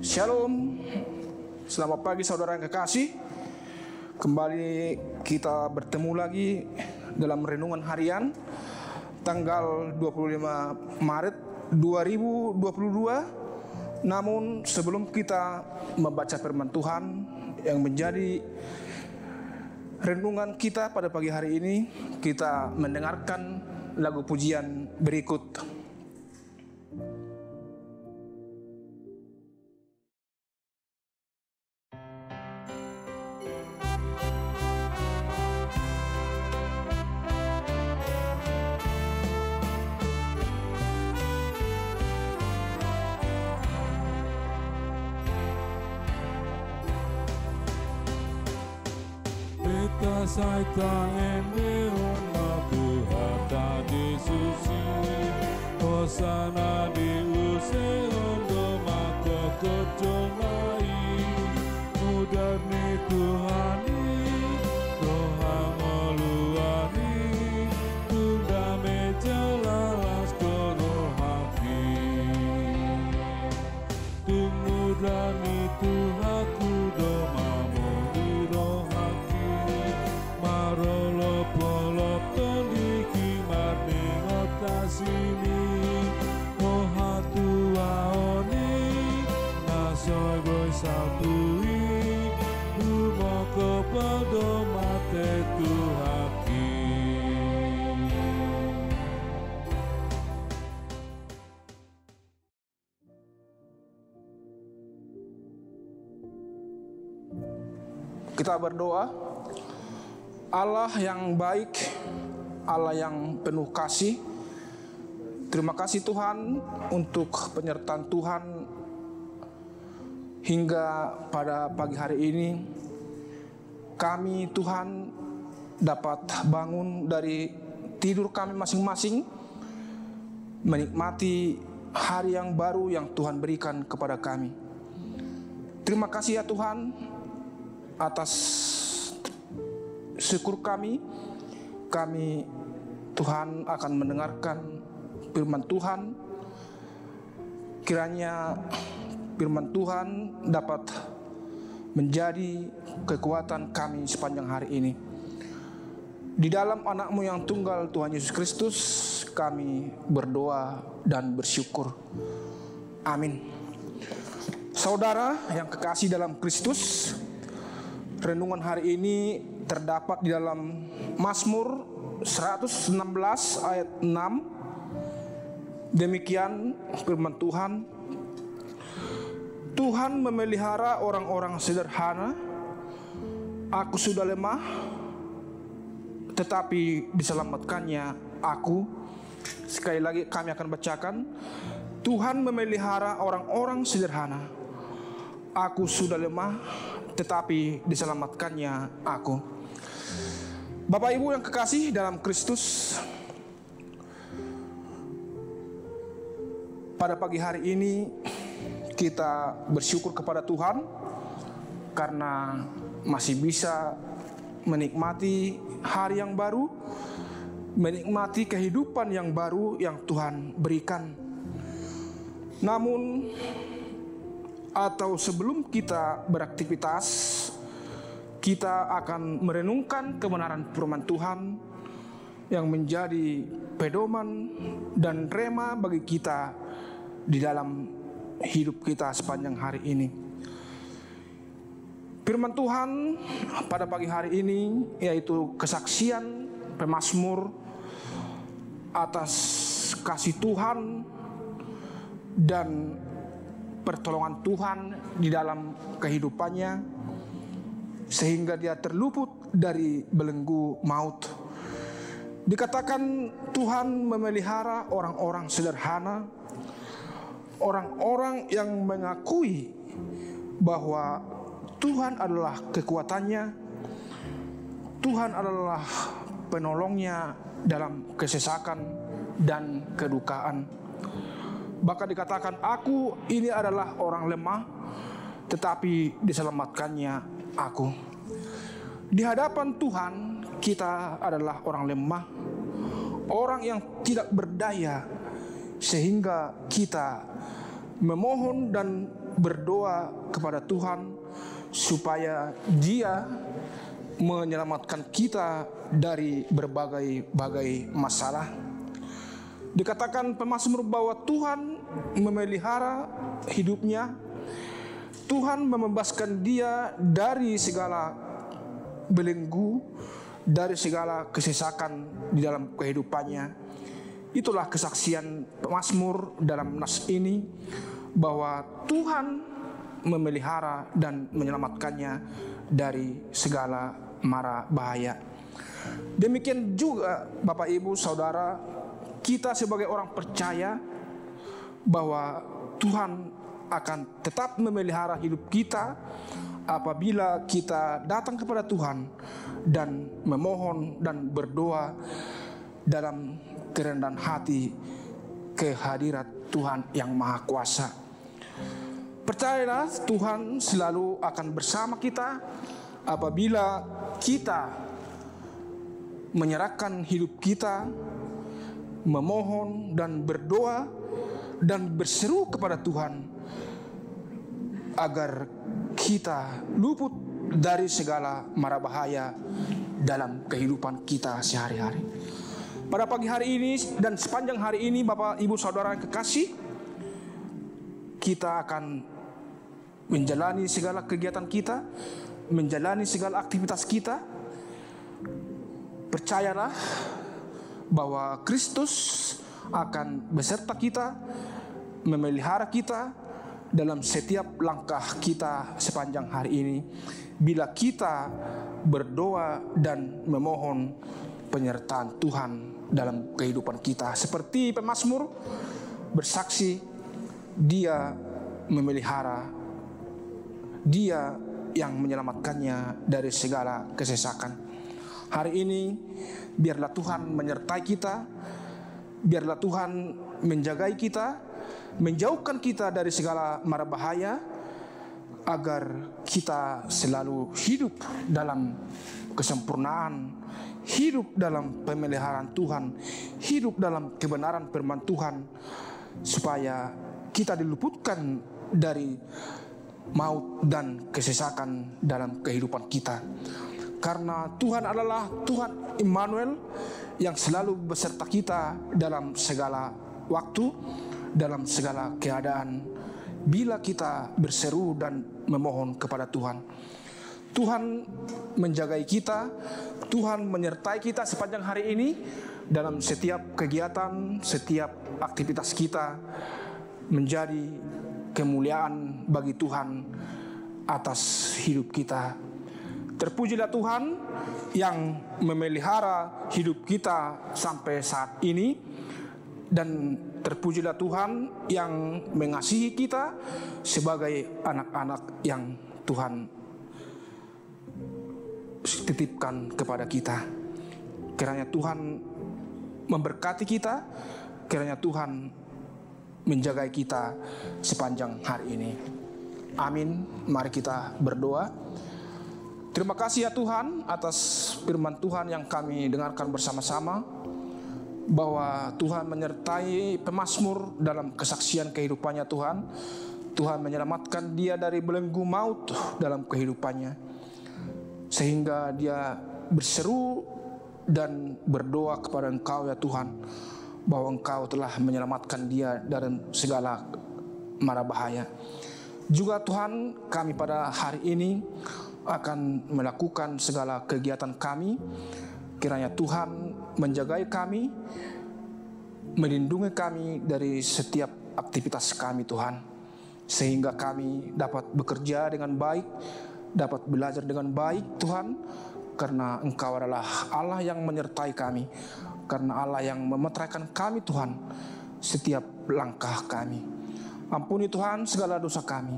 Shalom, selamat pagi saudara yang kekasih. Kembali kita bertemu lagi dalam renungan harian tanggal 25 Maret 2022. Namun sebelum kita membaca firman Tuhan yang menjadi renungan kita pada pagi hari ini, kita mendengarkan lagu pujian berikut. Saita ene ona Tuhan tadi susi Hosana di use ondo mako kocomai Mudarni Tuhani Rohang oluani Tunda mejalalas korohaki Tumudrani Tuhaku domamu irohaki Marolo polop toliki marni ngotasini Mohatu aoni Nasoy boy satui Lumoko podo mate tuhaki Kita berdoa. Allah yang baik, Allah yang penuh kasih. Terima kasih Tuhan untuk penyertaan Tuhan hingga pada pagi hari ini. Kami Tuhan dapat bangun dari tidur kami masing-masing, menikmati hari yang baru yang Tuhan berikan kepada kami. Terima kasih ya Tuhan atas syukur kami Tuhan akan mendengarkan firman Tuhan. Kiranya firman Tuhan dapat menjadi kekuatan kami sepanjang hari ini. Di dalam anak-Mu yang tunggal Tuhan Yesus Kristus kami berdoa dan bersyukur. Amin. Saudara yang kekasih dalam Kristus, renungan hari ini terdapat di dalam Mazmur 116 ayat 6. Demikian firman Tuhan. Tuhan memelihara orang-orang sederhana. Aku sudah lemah, tetapi diselamatkannya aku. Sekali lagi kami akan bacakan. Tuhan memelihara orang-orang sederhana. Aku sudah lemah, tetapi diselamatkannya aku. Bapak Ibu yang kekasih dalam Kristus, pada pagi hari ini kita bersyukur kepada Tuhan karena masih bisa menikmati hari yang baru, menikmati kehidupan yang baru yang Tuhan berikan. Namun atau sebelum kita beraktivitas, kita akan merenungkan kebenaran firman Tuhan yang menjadi pedoman dan rema bagi kita di dalam hidup kita sepanjang hari ini. Firman Tuhan pada pagi hari ini yaitu kesaksian pemazmur atas kasih Tuhan dan pertolongan Tuhan di dalam kehidupannya, sehingga dia terluput dari belenggu maut. Dikatakan Tuhan memelihara orang-orang sederhana, orang-orang yang mengakui bahwa Tuhan adalah kekuatannya, Tuhan adalah penolongnya dalam kesesakan dan kedukaan. Bahkan dikatakan, aku ini adalah orang lemah, tetapi diselamatkannya aku. Di hadapan Tuhan kita adalah orang lemah, orang yang tidak berdaya, sehingga kita memohon dan berdoa kepada Tuhan supaya Dia menyelamatkan kita dari berbagai masalah. Dikatakan pemazmur bahwa Tuhan memelihara hidupnya, Tuhan membebaskan dia dari segala belenggu, dari segala kesesakan di dalam kehidupannya. Itulah kesaksian pemazmur dalam nas ini, bahwa Tuhan memelihara dan menyelamatkannya dari segala mara bahaya. Demikian juga Bapak Ibu Saudara, kita sebagai orang percaya bahwa Tuhan akan tetap memelihara hidup kita apabila kita datang kepada Tuhan dan memohon dan berdoa dalam kerendahan hati kehadirat Tuhan yang Maha Kuasa. Percayalah, Tuhan selalu akan bersama kita apabila kita menyerahkan hidup kita, memohon dan berdoa dan berseru kepada Tuhan agar kita luput dari segala mara bahaya dalam kehidupan kita sehari-hari. Pada pagi hari ini dan sepanjang hari ini, Bapak Ibu Saudara yang kekasih, kita akan menjalani segala kegiatan kita, menjalani segala aktivitas kita. Percayalah bahwa Kristus akan beserta kita, memelihara kita dalam setiap langkah kita sepanjang hari ini, bila kita berdoa dan memohon penyertaan Tuhan dalam kehidupan kita. Seperti pemazmur bersaksi, Dia memelihara, Dia yang menyelamatkannya dari segala kesesakan. Hari ini biarlah Tuhan menyertai kita, biarlah Tuhan menjagai kita, menjauhkan kita dari segala mara bahaya, agar kita selalu hidup dalam kesempurnaan, hidup dalam pemeliharaan Tuhan, hidup dalam kebenaran firman Tuhan, supaya kita diluputkan dari maut dan kesesakan dalam kehidupan kita. Karena Tuhan adalah Tuhan Immanuel yang selalu beserta kita dalam segala waktu, dalam segala keadaan, bila kita berseru dan memohon kepada Tuhan. Tuhan menjagai kita, Tuhan menyertai kita sepanjang hari ini dalam setiap kegiatan, setiap aktivitas kita, menjadi kemuliaan bagi Tuhan atas hidup kita. Terpujilah Tuhan yang memelihara hidup kita sampai saat ini, dan terpujilah Tuhan yang mengasihi kita sebagai anak-anak yang Tuhan titipkan kepada kita. Kiranya Tuhan memberkati kita, kiranya Tuhan menjaga kita sepanjang hari ini. Amin. Mari kita berdoa. Terima kasih ya Tuhan atas firman Tuhan yang kami dengarkan bersama-sama, bahwa Tuhan menyertai pemazmur dalam kesaksian kehidupannya Tuhan. Tuhan menyelamatkan dia dari belenggu maut dalam kehidupannya, sehingga dia berseru dan berdoa kepada Engkau ya Tuhan, bahwa Engkau telah menyelamatkan dia dari segala mara bahaya. Juga Tuhan, kami pada hari ini akan melakukan segala kegiatan kami. Kiranya Tuhan menjagai kami, melindungi kami dari setiap aktivitas kami Tuhan, sehingga kami dapat bekerja dengan baik, dapat belajar dengan baik Tuhan, karena Engkau adalah Allah yang menyertai kami, karena Allah yang memeteraikan kami Tuhan setiap langkah kami. Ampuni Tuhan segala dosa kami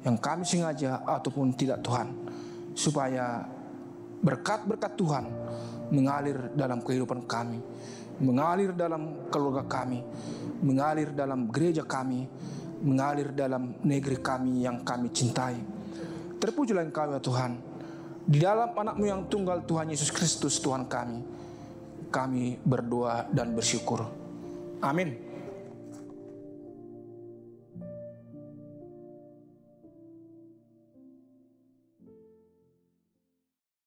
yang kami sengaja ataupun tidak Tuhan, supaya berkat-berkat Tuhan mengalir dalam kehidupan kami, mengalir dalam keluarga kami, mengalir dalam gereja kami, mengalir dalam negeri kami yang kami cintai. Terpujilah Engkau ya Tuhan, di dalam anak-Mu yang tunggal Tuhan Yesus Kristus Tuhan kami berdoa dan bersyukur. Amin.